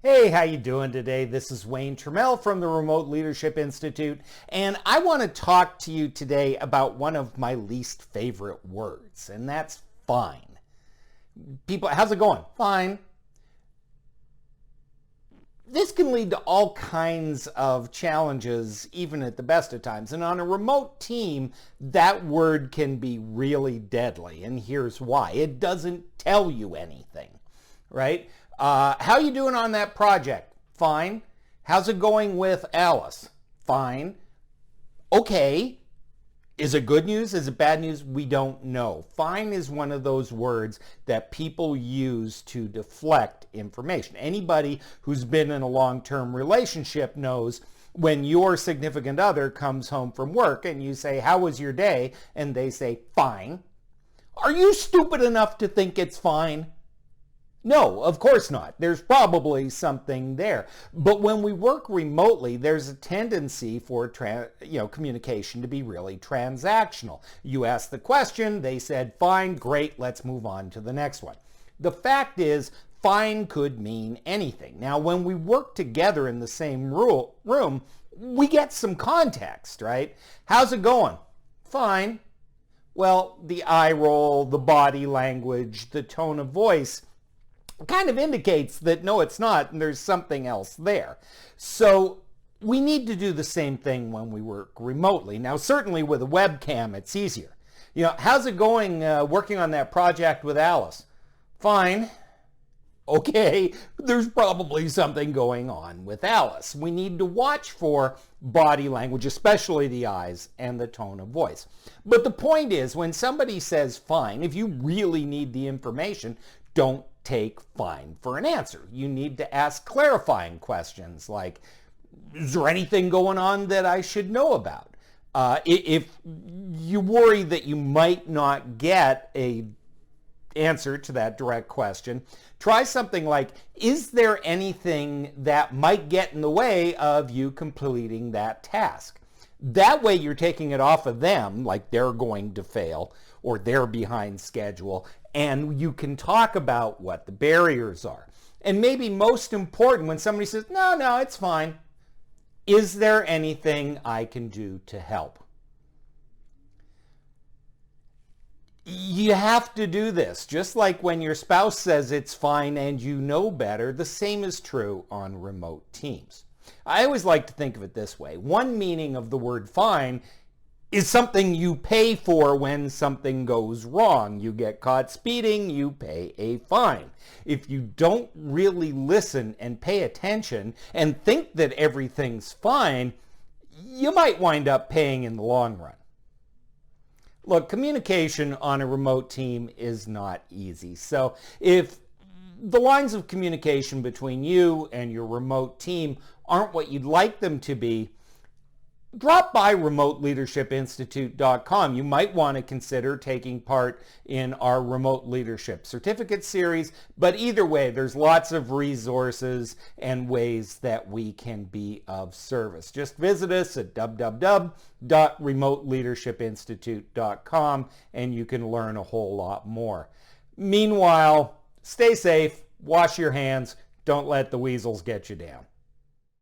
Hey, how you doing today? This is Wayne Trammell from the Remote Leadership Institute, and I want to talk to you today about one of my least favorite words, and that's fine. People, how's it going? Fine. This can lead to all kinds of challenges, even at the best of times. And on a remote team, that word can be really deadly. And here's why. It doesn't tell you anything, right? How you doing on that project? Fine. How's it going with Alice? Fine. Okay. Is it good news? Is it bad news? We don't know. Fine is one of those words that people use to deflect information. Anybody who's been in a long-term relationship knows when your significant other comes home from work and you say, "How was your day?" and they say, "Fine." Are you stupid enough to think it's fine? No, of course not. There's probably something there. But when we work remotely, there's a tendency for communication to be really transactional. You ask the question, they said, "Fine, great, let's move on to the next one." The fact is, fine could mean anything. Now, when we work together in the same room, we get some context, right? How's it going? Fine. Well, the eye roll, the body language, the tone of voice kind of indicates that no, it's not, and there's something else there. So we need to do the same thing when we work remotely. Now, certainly with a webcam, it's easier. How's it going working on that project with Alice? Fine. Okay, there's probably something going on with Alice. We need to watch for body language, especially the eyes and the tone of voice. But the point is, when somebody says fine, if you really need the information, don't take fine for an answer. You need to ask clarifying questions like, is there anything going on that I should know about? If you worry that you might not get a answer to that direct question, try something like, is there anything that might get in the way of you completing that task? That way you're taking it off of them, like they're going to fail or they're behind schedule, and you can talk about what the barriers are. And maybe most important, when somebody says, no, it's fine, is there anything I can do to help? You have to do this. Just like when your spouse says it's fine and you know better, the same is true on remote teams. I always like to think of it this way. One meaning of the word fine is something you pay for when something goes wrong. You get caught speeding, you pay a fine. If you don't really listen and pay attention and think that everything's fine, you might wind up paying in the long run. Look, communication on a remote team is not easy. So if the lines of communication between you and your remote team aren't what you'd like them to be, drop by remoteleadershipinstitute.com. You might want to consider taking part in our Remote Leadership Certificate Series, but either way, there's lots of resources and ways that we can be of service. Just visit us at www.remoteleadershipinstitute.com and you can learn a whole lot more. Meanwhile, stay safe, wash your hands, don't let the weasels get you down.